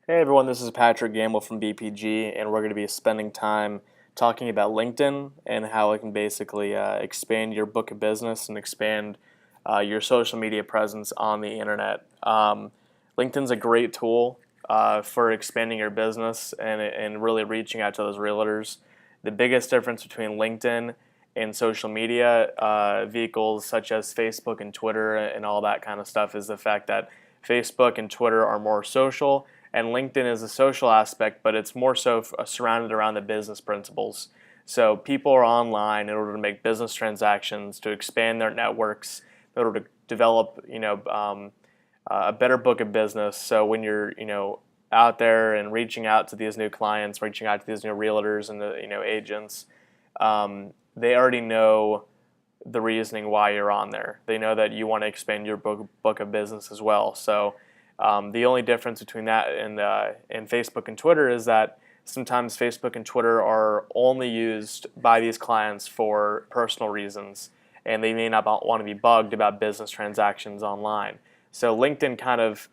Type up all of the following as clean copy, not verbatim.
Hey everyone, this is Patrick Gamble from BPG, and we're going to be spending time talking about LinkedIn and how it can basically expand your book of business and expand your social media presence on the internet. LinkedIn's a great tool for expanding your business and really reaching out to those realtors. The biggest difference between LinkedIn and social media vehicles such as Facebook and Twitter and all that kind of stuff is the fact that Facebook and Twitter are more social and LinkedIn is a social aspect, but it's more so surrounded around the business principles. So people are online in order to make business transactions, to expand their networks, in order to develop, a better book of business. So when you're, out there and reaching out to these new clients, reaching out to these new realtors and the, agents, they already know the reasoning why you're on there. They know that you want to expand your book of business as well. So the only difference between that and Facebook and Twitter is that sometimes Facebook and Twitter are only used by these clients for personal reasons, and they may not want to be bugged about business transactions online. So LinkedIn kind of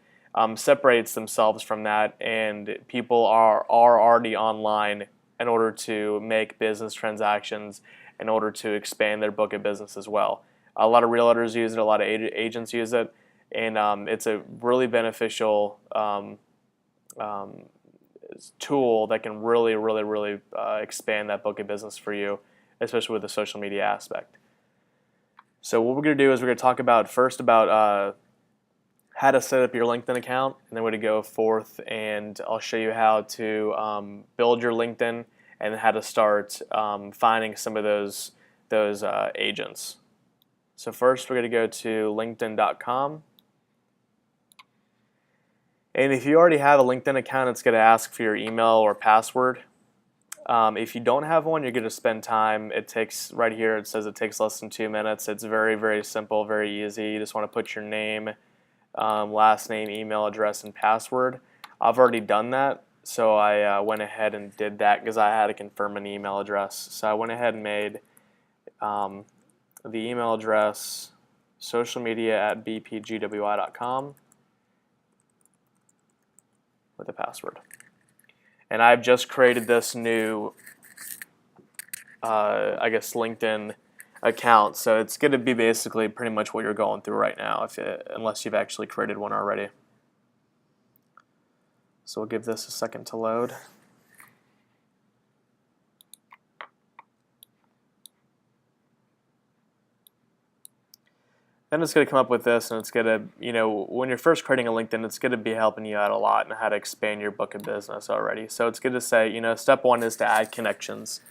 separates themselves from that, and people are already online in order to make business transactions, in order to expand their book of business as well. A lot of realtors use it, a lot of agents use it, and it's a really beneficial tool that can really expand that book of business for you, especially with the social media aspect. So what we're going to do is we're going to talk about first about how to set up your LinkedIn account, and then we're going to go forth and I'll show you how to build your LinkedIn and how to start finding some of those agents. So first we're going to go to linkedin.com. And if you already have a LinkedIn account, it's going to ask for your email or password. If you don't have one, you're going to spend time. It takes, right here, it says it takes less than 2 minutes. It's very simple, very easy. You just want to put your name, last name, email address, and password. I've already done that, so I went ahead and did that because I had to confirm an email address. So I went ahead and made the email address socialmedia@bpgwi.com with a password. And I've just created this new, LinkedIn account. So it's going to be basically pretty much what you're going through right now, unless you've actually created one already. So we'll give this a second to load. Then it's going to come up with this, and it's going to, when you're first creating a LinkedIn, it's going to be helping you out a lot in how to expand your book of business already. So it's good to say, step one is to add connections.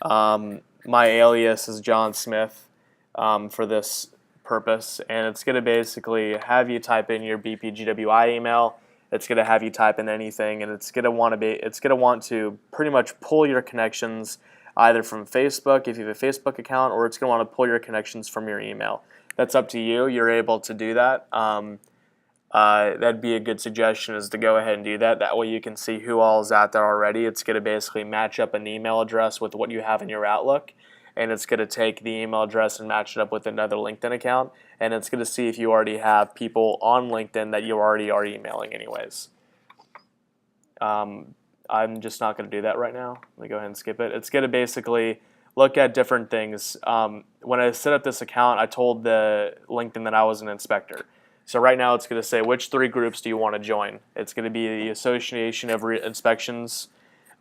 My alias is John Smith for this purpose, and it's going to basically have you type in your BPGWI email. It's going to have you type in anything, and it's going to want to pretty much pull your connections either from Facebook if you have a Facebook account, or it's going to want to pull your connections from your email. That's up to you. You're able to do that. That'd be a good suggestion, is to go ahead and do that. That way you can see who all is out there already. It's going to basically match up an email address with what you have in your Outlook, and it's going to take the email address and match it up with another LinkedIn account, and it's going to see if you already have people on LinkedIn that you already are emailing anyways. I'm just not going to do that right now. Let me go ahead and skip it. It's going to basically look at different things. When I set up this account, I told the LinkedIn that I was an inspector. So right now it's going to say, which 3 groups do you want to join? It's going to be the Association of Inspections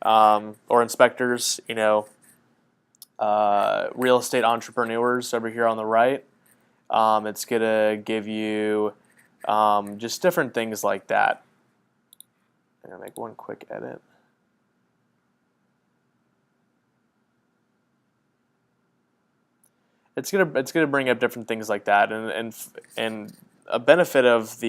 or Inspectors, Real Estate Entrepreneurs over here on the right. It's going to give you just different things like that. I'm going to make one quick edit. It's gonna bring up different things like that, and a benefit of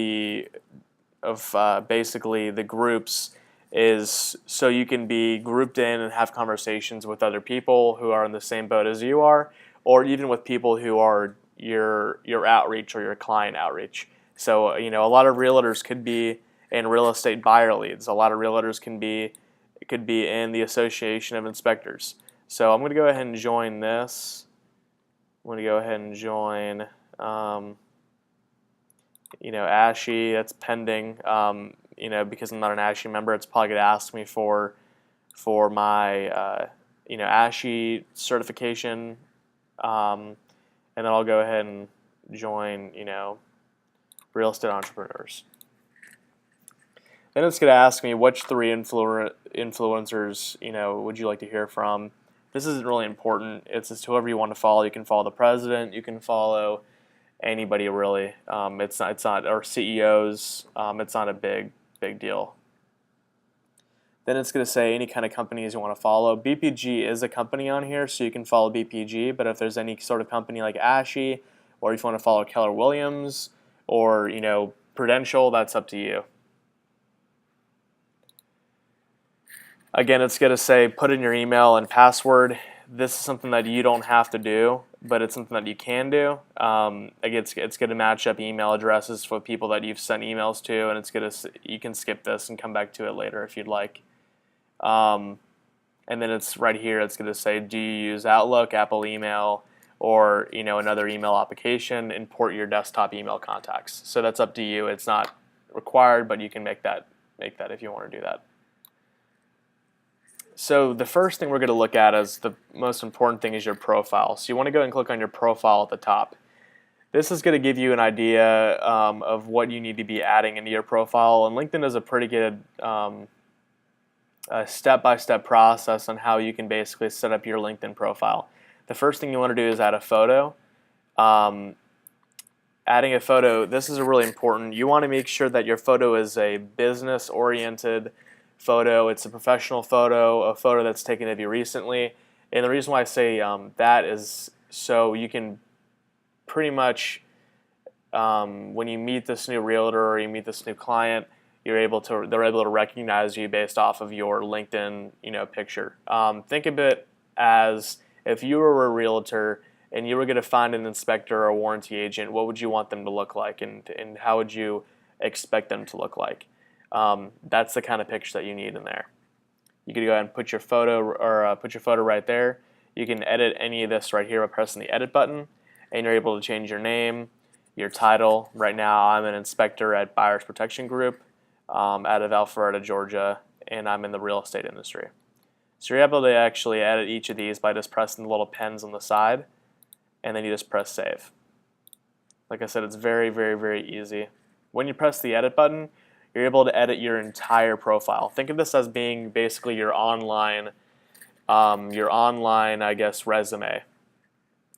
basically the groups is so you can be grouped in and have conversations with other people who are in the same boat as you are, or even with people who are your outreach or your client outreach. So a lot of realtors could be in real estate buyer leads. A lot of realtors could be in the Association of Inspectors. So I'm going to go ahead and join this. I'm going to go ahead and join, ASHI, that's pending. because I'm not an ASHI member, it's probably going to ask me for my ASHI certification, and then I'll go ahead and join real estate entrepreneurs. Then it's going to ask me which 3 influencers would you like to hear from. This isn't really important. It's just whoever you want to follow. You can follow the president. You can follow anybody really. It's not or CEOs. It's not a big deal. Then it's going to say any kind of companies you want to follow. BPG is a company on here, so you can follow BPG. But if there's any sort of company like ASHI, or if you want to follow Keller Williams, or Prudential, that's up to you. Again, it's going to say put in your email and password. This is something that you don't have to do, but it's something that you can do. Again, it's going to match up email addresses for people that you've sent emails to, and you can skip this and come back to it later if you'd like. And then it's right here. It's going to say, do you use Outlook, Apple Email, or another email application? Import your desktop email contacts. So that's up to you. It's not required, but you can make that if you want to do that. So the first thing we're going to look at is the most important thing is your profile. So you want to go and click on your profile at the top. This is going to give you an idea of what you need to be adding into your profile. And LinkedIn is a pretty good step-by-step process on how you can basically set up your LinkedIn profile. The first thing you want to do is add a photo. Adding a photo, this is really important. You want to make sure that your photo is a business-oriented photo. It's a professional photo, a photo that's taken of you recently. And the reason why I say that is so you can pretty much, when you meet this new realtor or you meet this new client, they're able to recognize you based off of your LinkedIn picture. Think of it as if you were a realtor and you were going to find an inspector or a warranty agent, what would you want them to look like, and how would you expect them to look like? That's the kind of picture that you need in there. You can go ahead and put your photo right there. You can edit any of this right here by pressing the edit button, and you're able to change your name, your title. Right now I'm an inspector at Buyers Protection Group out of Alpharetta, Georgia, and I'm in the real estate industry. So you're able to actually edit each of these by just pressing the little pens on the side, and then you just press save. Like I said, it's very, very, very easy. When you press the edit button, you're able to edit your entire profile. Think of this as being basically your online, I guess, resume.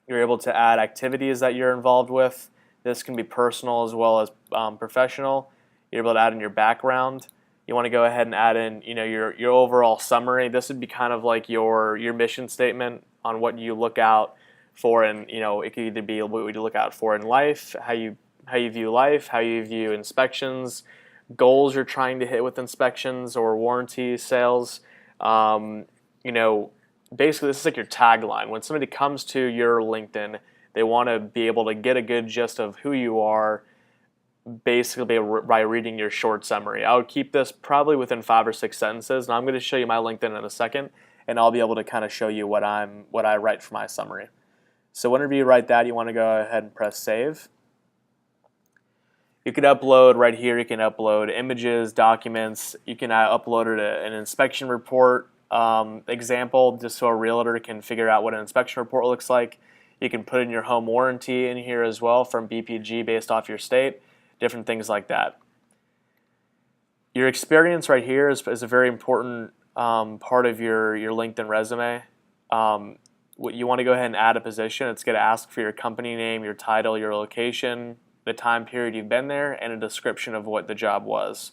You're able to add activities that you're involved with. This can be personal as well as professional. You're able to add in your background. You want to go ahead and add in, your overall summary. This would be kind of like your mission statement on what you look out for, and it could either be what you look out for in life, how you view life, how you view inspections, goals you're trying to hit with inspections or warranty sales. Basically this is like your tagline. When somebody comes to your LinkedIn, they want to be able to get a good gist of who you are, basically by reading your short summary. I would keep this probably within 5 or 6 sentences, and I'm going to show you my LinkedIn in a second, and I'll be able to kind of show you what I write for my summary. So whenever you write that, you want to go ahead and press save. You can upload right here. You can upload images, documents. You can upload an inspection report example, just so a realtor can figure out what an inspection report looks like. You can put in your home warranty in here as well from BPG based off your state, different things like that. Your experience right here is a very important part of your LinkedIn resume. You want to go ahead and add a position. It's going to ask for your company name, your title, your location, the time period you've been there, and a description of what the job was.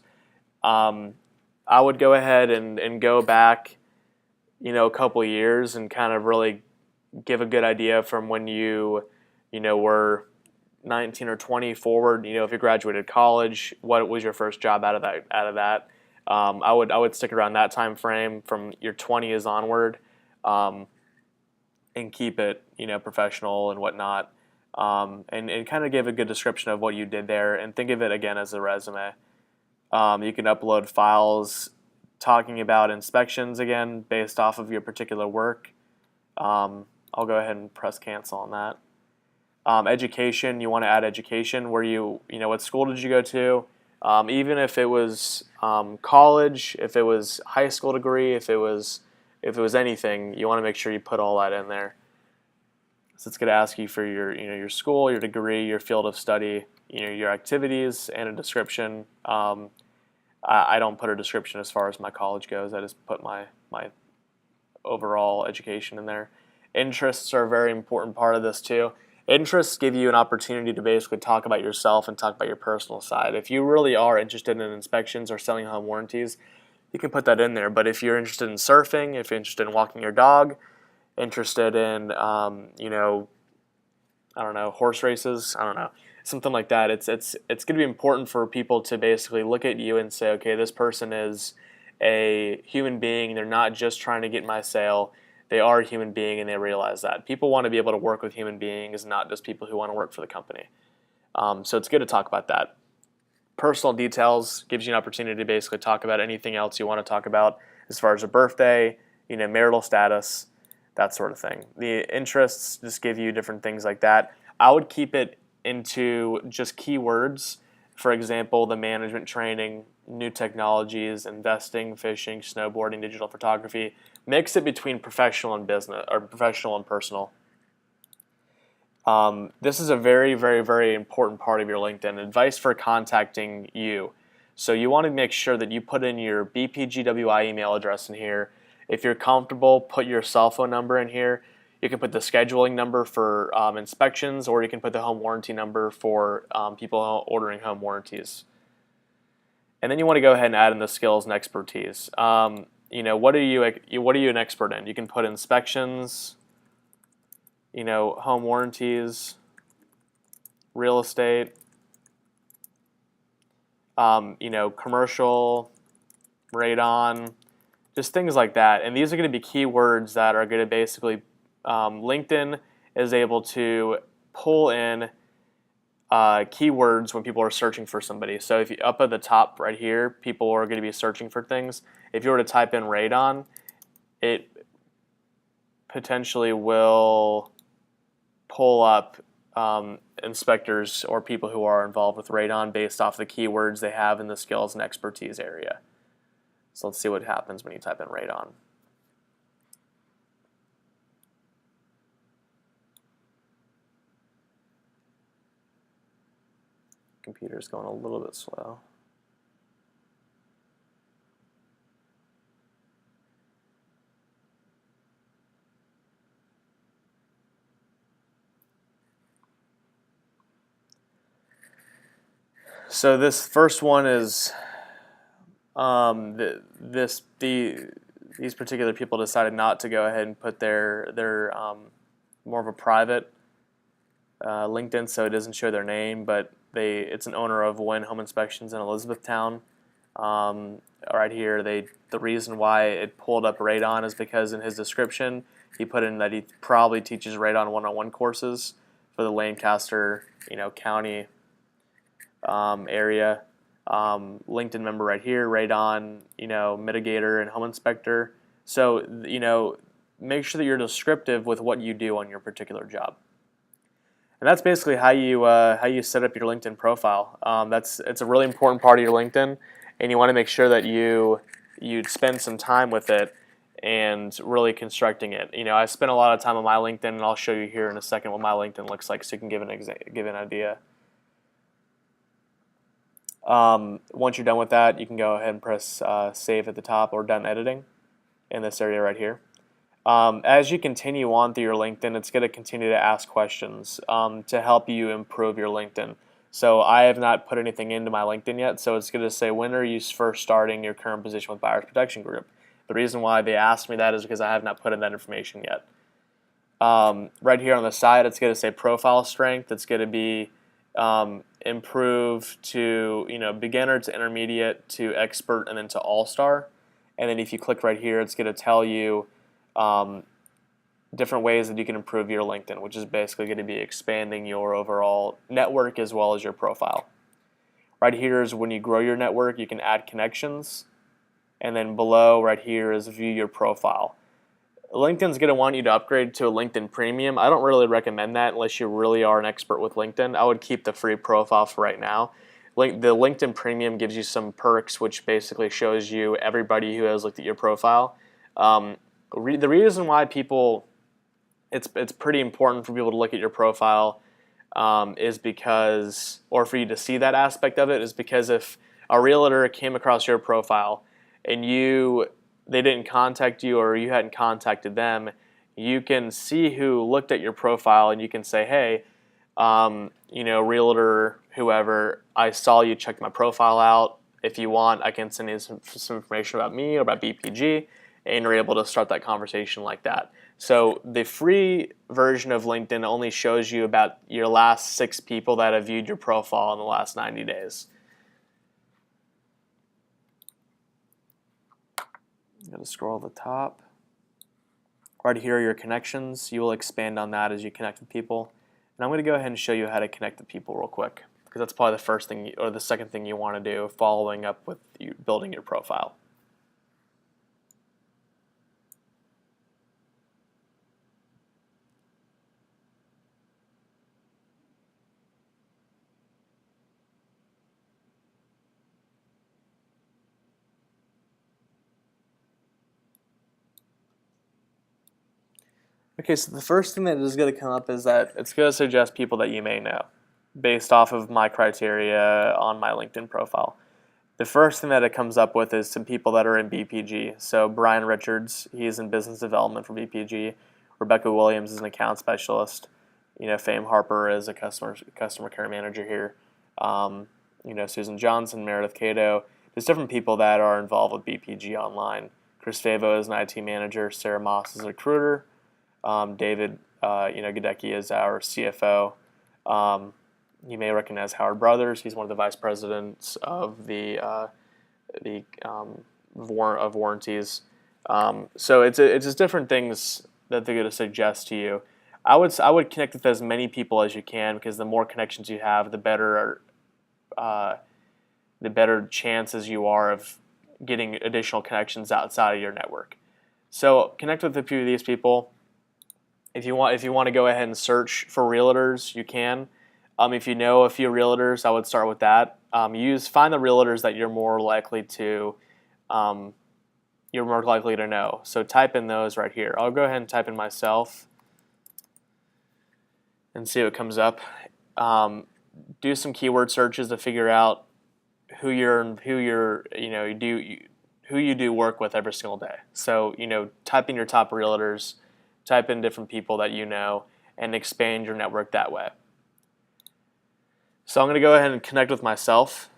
I would go ahead and go back, a couple of years and kind of really give a good idea from when you were 19 or 20 forward. If you graduated college, what was your first job out of that? I would stick around that time frame from your 20s onward, and keep it professional and whatnot. And kind of give a good description of what you did there, and think of it again as a resume. You can upload files talking about inspections again based off of your particular work. I'll go ahead and press cancel on that. Education, you want to add education where what school did you go to? Even if it was college, if it was high school degree, if it was anything, you want to make sure you put all that in there. So it's going to ask you for your school, your degree, your field of study, your activities, and a description. I don't put a description as far as my college goes. I just put my overall education in there. Interests are a very important part of this too. Interests give you an opportunity to basically talk about yourself and talk about your personal side. If you really are interested in inspections or selling home warranties, you can put that in there. But if you're interested in surfing, if you're interested in walking your dog, interested in, I don't know, horse races, I don't know, something like that, it's going to be important for people to basically look at you and say, okay, this person is a human being. They're not just trying to get my sale. They are a human being, and they realize that. People want to be able to work with human beings, not just people who want to work for the company. So it's good to talk about that. Personal details gives you an opportunity to basically talk about anything else you want to talk about as far as a birthday, marital status, that sort of thing. The interests just give you different things like that. I would keep it into just keywords. For example, the management training, new technologies, investing, fishing, snowboarding, digital photography. Mix it between professional and business, or professional and personal. This is a very, very, very important part of your LinkedIn. Advice for contacting you. So you want to make sure that you put in your BPGWI email address in here. If you're comfortable, put your cell phone number in here. You can put the scheduling number for inspections, or you can put the home warranty number for people ordering home warranties. And then you want to go ahead and add in the skills and expertise. What are you an expert in? You can put inspections, home warranties, real estate, commercial, radon, just things like that. And these are going to be keywords that are going to basically, LinkedIn is able to pull in keywords when people are searching for somebody. So if you up at the top right here, people are going to be searching for things. If you were to type in radon, it potentially will pull up inspectors or people who are involved with radon based off the keywords they have in the skills and expertise area. So let's see what happens when you type in radon. Computer's going a little bit slow. So this first one is these particular people decided not to go ahead and put their more of a private LinkedIn, so it doesn't show their name, but it's an owner of Wynn Home Inspections in Elizabethtown. Right here, the reason why it pulled up radon is because in his description he put in that he probably teaches radon one-on-one courses for the Lancaster, county area. LinkedIn member right here, radon, mitigator and home inspector. So, make sure that you're descriptive with what you do on your particular job. And that's basically how you set up your LinkedIn profile. It's a really important part of your LinkedIn, and you want to make sure that you spend some time with it and really constructing it. I spent a lot of time on my LinkedIn, and I'll show you here in a second what my LinkedIn looks like, so you can give an idea. Once you're done with that, you can go ahead and press save at the top, or done editing in this area right here. As you continue on through your LinkedIn, it's going to continue to ask questions to help you improve your LinkedIn. So I have not put anything into my LinkedIn yet, so it's going to say, when are you first starting your current position with Buyers Protection Group? The reason why they asked me that is because I have not put in that information yet. Right here on the side, it's going to say profile strength. It's going to be improve to beginner to intermediate to expert and then to all-star. And then if you click right here, it's going to tell you different ways that you can improve your LinkedIn, which is basically going to be expanding your overall network as well as your profile. Right here is when you grow your network, you can add connections, and then below right here is view your profile. LinkedIn's going to want you to upgrade to a LinkedIn Premium. I don't really recommend that unless you really are an expert with LinkedIn. I would keep the free profile for right now. The LinkedIn Premium gives you some perks, which basically shows you everybody who has looked at your profile. The reason why it's pretty important for people to look at your profile is because, or for you to see that aspect of it, is because if a realtor came across your profile and they didn't contact you or you hadn't contacted them, you can see who looked at your profile and you can say, hey, realtor, whoever, I saw you check my profile out. If you want, I can send you some information about me or about BPG, and you're able to start that conversation like that. So the free version of LinkedIn only shows you about your last 6 people that have viewed your profile in the last 90 days. I'm going to scroll to the top. Right here are your connections. You will expand on that as you connect with people. And I'm going to go ahead and show you how to connect with people real quick, because that's probably the first thing or the second thing you want to do following up with you building your profile. Okay, so the first thing that is going to come up is that it's going to suggest people that you may know based off of my criteria on my LinkedIn profile. The first thing that it comes up with is some people that are in BPG. So Brian Richards, he's in business development for BPG. Rebecca Williams is an account specialist. Fame Harper is a customer care manager here. Susan Johnson, Meredith Cato. There's different people that are involved with BPG online. Chris Favo is an IT manager. Sarah Moss is a recruiter. David, Gadecki is our CFO. You may recognize Howard Brothers. He's one of the vice presidents of of warranties. So it's just different things that they're going to suggest to you. I would connect with as many people as you can, because the more connections you have, the better chances you are of getting additional connections outside of your network. So connect with a few of these people. If you want to go ahead and search for realtors, you can. If you know a few realtors, I would start with that. Find the realtors that you're more likely to know. So type in those right here. I'll go ahead and type in myself and see what comes up. Do some keyword searches to figure out who you do work with every single day. So type in your top realtors. Type in different people that you know and expand your network that way. So I'm going to go ahead and connect with myself.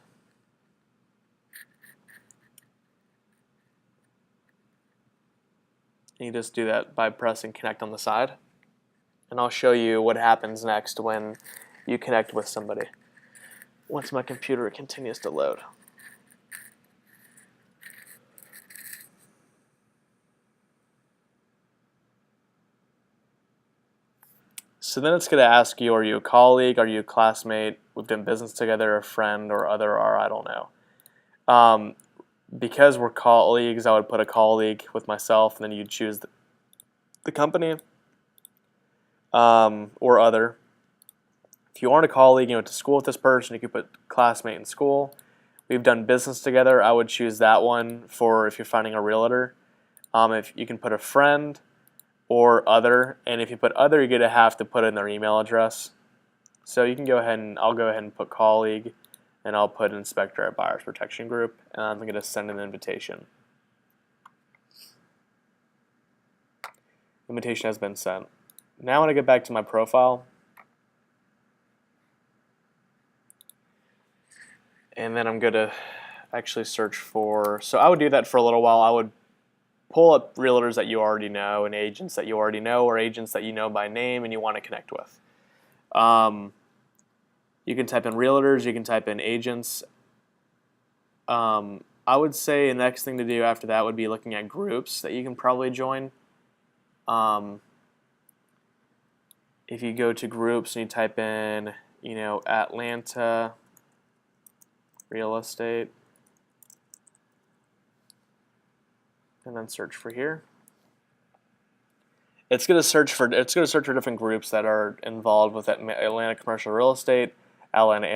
You just do that by pressing connect on the side. And I'll show you what happens next when you connect with somebody once my computer continues to load. So then it's going to ask you, are you a colleague, are you a classmate, we've done business together, a friend, or other, or I don't know. Because we're colleagues, I would put a colleague with myself, and then you'd choose the company or other. If you aren't a colleague, you went to school with this person, you could put classmate in school. We've done business together, I would choose that one for if you're finding a realtor. If you can put a friend or other, and if you put other, you're going to have to put in their email address. So you can go ahead and I'll go ahead and put colleague, and I'll put inspector at Buyers Protection Group, and I'm going to send an invitation. Invitation has been sent. Now when I get back to my profile, and then I'm going to actually search for, so I would do that for a little while. I would pull up realtors that you already know and agents that you already know, or agents that you know by name and you want to connect with. You can type in realtors, you can type in agents. I would say the next thing to do after that would be looking at groups that you can probably join. If you go to groups and you type in, Atlanta real estate, and then search for here. It's going to search for different groups that are involved with Atlanta commercial real estate, Atlanta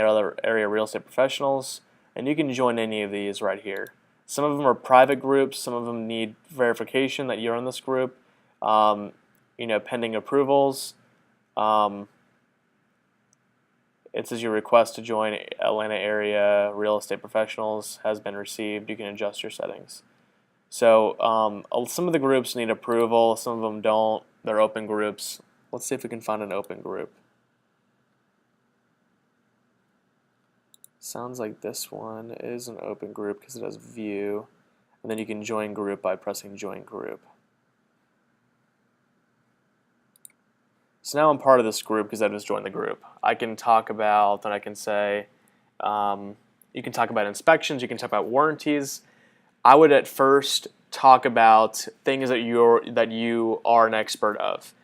area real estate professionals, and you can join any of these right here. Some of them are private groups. Some of them need verification that you're in this group, pending approvals. It says your request to join Atlanta area real estate professionals has been received. You can adjust your settings. So some of the groups need approval. Some of them don't. They're open groups. Let's see if we can find an open group. Sounds like this one is an open group because it has view. And then you can join group by pressing join group. So now I'm part of this group because I just joined the group. I can talk about, and I can say, you can talk about inspections, you can talk about warranties. I would at first talk about things that you are an expert of.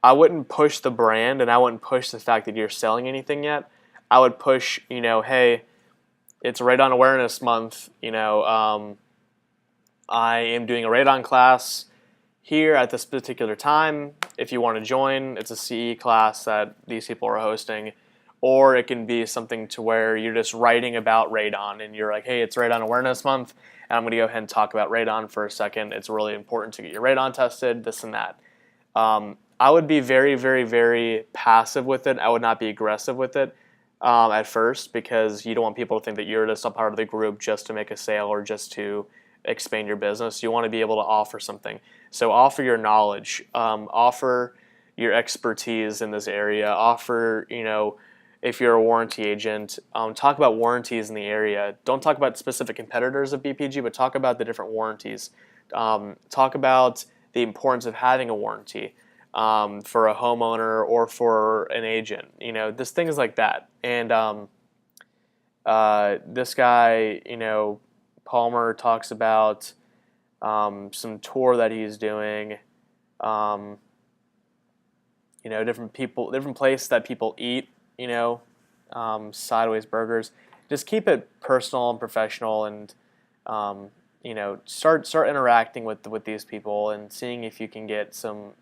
I wouldn't push the brand, and I wouldn't push the fact that you're selling anything yet. I would push, hey, it's Radon Awareness Month. I am doing a radon class here at this particular time. If you want to join, it's a CE class that these people are hosting. Or it can be something to where you're just writing about radon and you're like, hey, it's Radon Awareness Month, and I'm going to go ahead and talk about radon for a second. It's really important to get your radon tested, this and that. I would be very, very, very passive with it. I would not be aggressive with it at first, because you don't want people to think that you're just a part of the group just to make a sale or just to expand your business. You want to be able to offer something. So offer your knowledge, offer your expertise in this area, offer, if you're a warranty agent, talk about warranties in the area. Don't talk about specific competitors of BPG, but talk about the different warranties. Talk about the importance of having a warranty for a homeowner or for an agent. Just things like that. And this guy, Palmer, talks about some tour that he's doing. Different people, different places that people eat. Sideways burgers. Just keep it personal and professional, and start interacting with these people and seeing if you can get some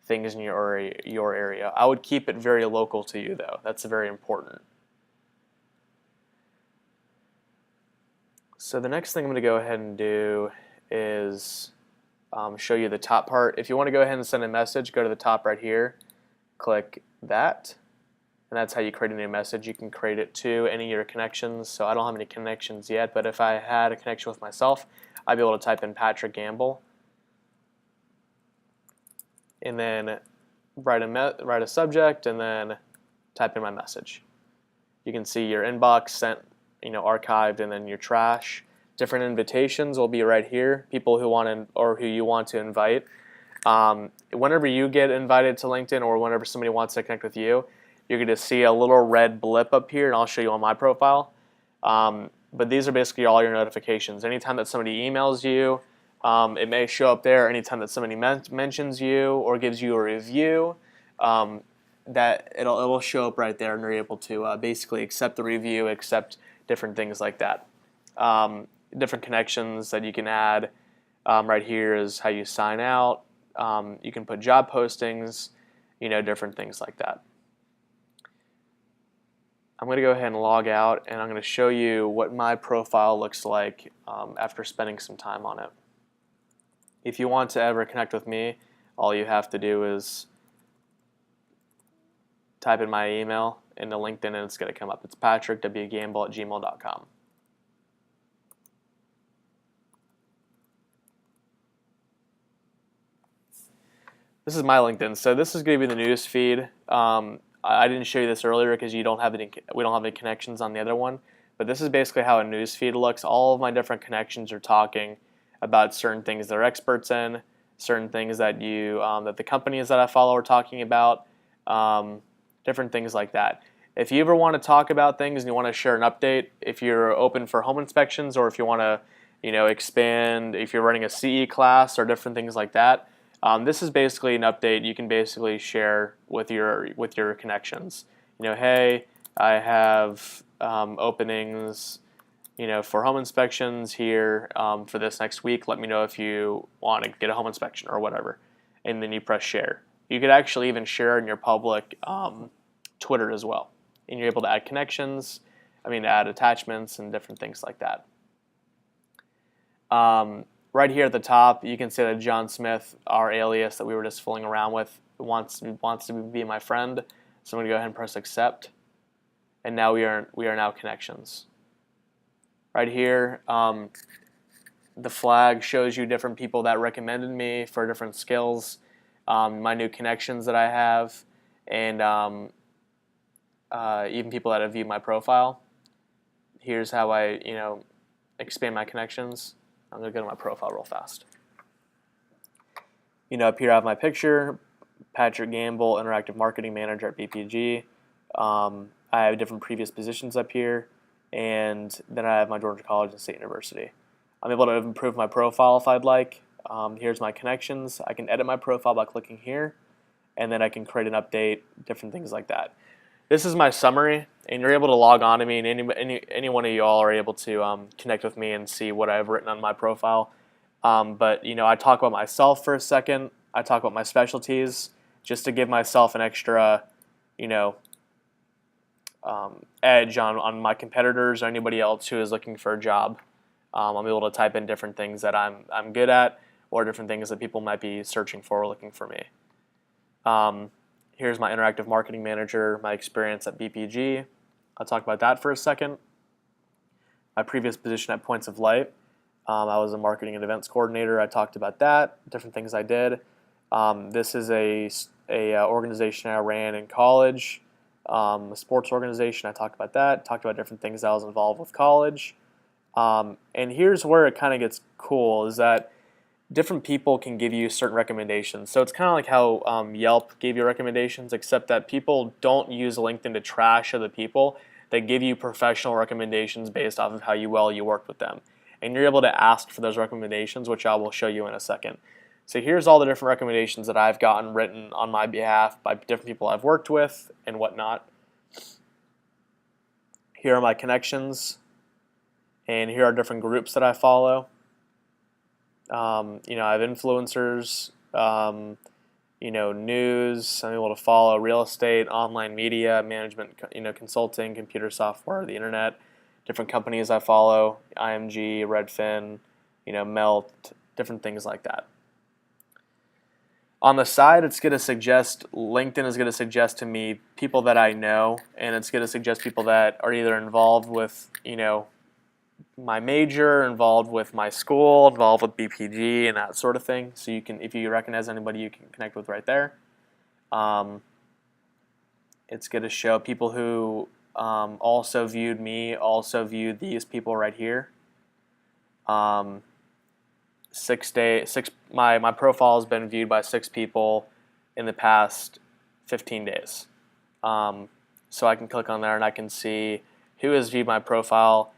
things in your area. I would keep it very local to you, though. That's very important. So the next thing I'm going to go ahead and do is show you the top part. If you want to go ahead and send a message, go to the top right here, click that. And that's how you create a new message. You can create it to any of your connections. So I don't have any connections yet, but if I had a connection with myself, I'd be able to type in Patrick Gamble, and then write a subject, and then type in my message. You can see your inbox sent, archived, and then your trash. Different invitations will be right here. People who who you want to invite. Whenever you get invited to LinkedIn, or whenever somebody wants to connect with you, you're going to see a little red blip up here, and I'll show you on my profile. But these are basically all your notifications. Anytime that somebody emails you, it may show up there. Anytime that somebody mentions you or gives you a review, that it will show up right there, and you're able to basically accept the review, accept different things like that. Different connections that you can add. Right here is how you sign out. You can put job postings, different things like that. I'm going to go ahead and log out, and I'm going to show you what my profile looks like after spending some time on it. If you want to ever connect with me, all you have to do is type in my email into LinkedIn, and it's going to come up. It's patrickwgamble@gmail.com. This is my LinkedIn. So this is going to be the news feed. I didn't show you this earlier because we don't have any connections on the other one. But this is basically how a news feed looks. All of my different connections are talking about certain things they're experts in, certain things that that the companies that I follow are talking about, different things like that. If you ever want to talk about things and you want to share an update, if you're open for home inspections, or if you want to, expand, if you're running a CE class or different things like that, this is basically an update you can basically share with your connections. Hey, I have openings, for home inspections here for this next week. Let me know if you want to get a home inspection or whatever, and then you press share. You could actually even share in your public Twitter as well, and you're able to add connections, add attachments and different things like that. Right here at the top, you can see that John Smith, our alias that we were just fooling around with, wants to be my friend. So I'm going to go ahead and press accept. And now we are now connections. Right here, the flag shows you different people that recommended me for different skills, my new connections that I have, and even people that have viewed my profile. Here's how I expand my connections. I'm going to go to my profile real fast. Up here I have my picture, Patrick Gamble, Interactive Marketing Manager at BPG. I have different previous positions up here, and then I have my Georgia College and State University. I'm able to improve my profile if I'd like. Here's my connections. I can edit my profile by clicking here, and then I can create an update, different things like that. This is my summary, and you're able to log on to me, and any one of you all are able to connect with me and see what I've written on my profile. But I talk about myself for a second. I talk about my specialties just to give myself an extra, edge on my competitors or anybody else who is looking for a job. I'm able to type in different things that I'm good at, or different things that people might be searching for or looking for me. Here's my Interactive Marketing Manager, my experience at BPG. I'll talk about that for a second. My previous position at Points of Light, I was a marketing and events coordinator. I talked about that, different things I did. This is a organization I ran in college, a sports organization. I talked about that, talked about different things that I was involved with college. And here's where it kind of gets cool, is that different people can give you certain recommendations. So it's kind of like how Yelp gave you recommendations, except that people don't use LinkedIn to trash other people. They give you professional recommendations based off of how well you worked with them. And you're able to ask for those recommendations, which I will show you in a second. So here's all the different recommendations that I've gotten written on my behalf by different people I've worked with and whatnot. Here are my connections, and here are different groups that I follow. I have influencers, news. I'm able to follow real estate, online media, management, consulting, computer software, the internet, different companies I follow, IMG, Redfin, Melt, different things like that. On the side, LinkedIn is going to suggest to me people that I know, and it's going to suggest people that are either involved with, my major, involved with my school, involved with BPG and that sort of thing. So you can, if you recognize anybody, you can connect with right there. It's going to show people who also viewed me, also viewed these people right here. My profile has been viewed by 6 people in the past 15 days. So I can click on there and I can see who has viewed my profile.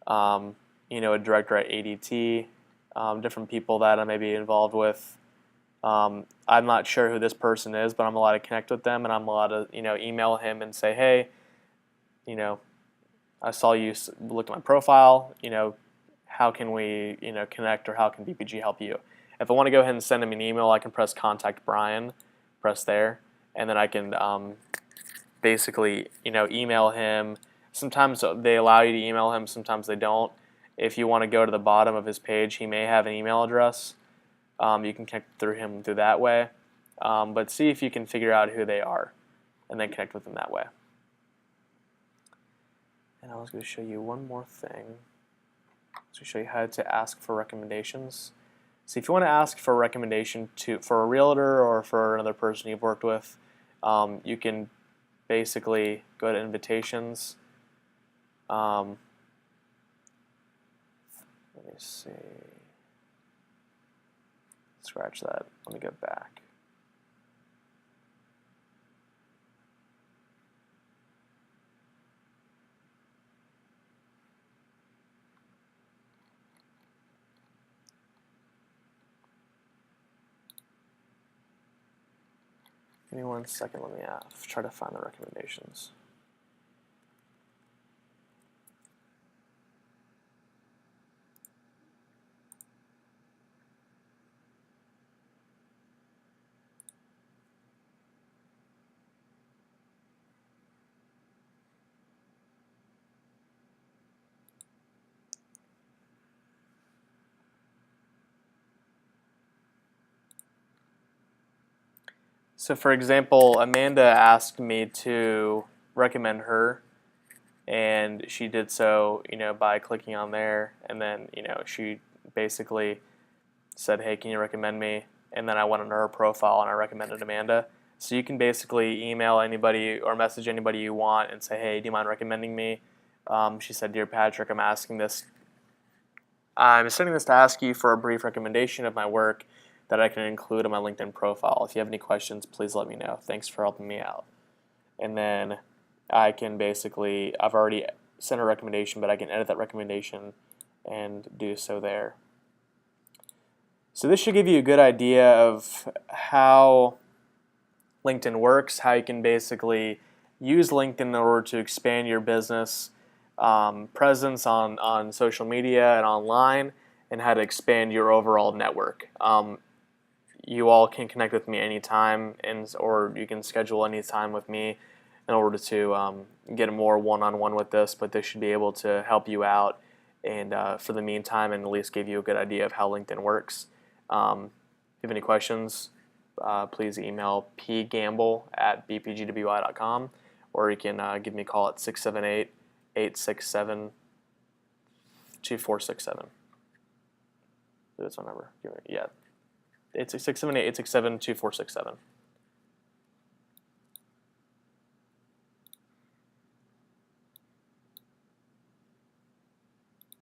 A director at ADT, different people that I may be involved with. I'm not sure who this person is, but I'm allowed to connect with them, and I'm allowed to, email him and say, hey, I saw you look at my profile, how can we, connect, or how can BPG help you? If I want to go ahead and send him an email, I can press contact Brian, press there, and then I can basically, email him. Sometimes they allow you to email him, sometimes they don't. If you want to go to the bottom of his page, he may have an email address. You can connect through him through that way. But see if you can figure out who they are and then connect with them that way. And I was going to show you one more thing. To show you how to ask for recommendations. So if you want to ask for a recommendation for a realtor or for another person you've worked with, you can basically go to invitations. Let me see. Scratch that. Let me go back. Give me 1 second. Let me try to find the recommendations. So for example, Amanda asked me to recommend her, and she did so, by clicking on there, and then, she basically said, hey, can you recommend me? And then I went on her profile and I recommended Amanda. So you can basically email anybody or message anybody you want and say, hey, do you mind recommending me? She said, Dear Patrick, I'm sending this to ask you for a brief recommendation of my work that I can include in my LinkedIn profile. If you have any questions, please let me know. Thanks for helping me out. And then I can basically, I've already sent a recommendation, but I can edit that recommendation and do so there. So this should give you a good idea of how LinkedIn works, how you can basically use LinkedIn in order to expand your business presence on social media and online, and how to expand your overall network. You all can connect with me anytime, or you can schedule any time with me in order to get more one-on-one with this, but this should be able to help you out and for the meantime, and at least give you a good idea of how LinkedIn works. If you have any questions, please email pgamble@bpgwi.com, or you can give me a call at 678-867-2467. That's my number. Yeah, it's 678-867-2467.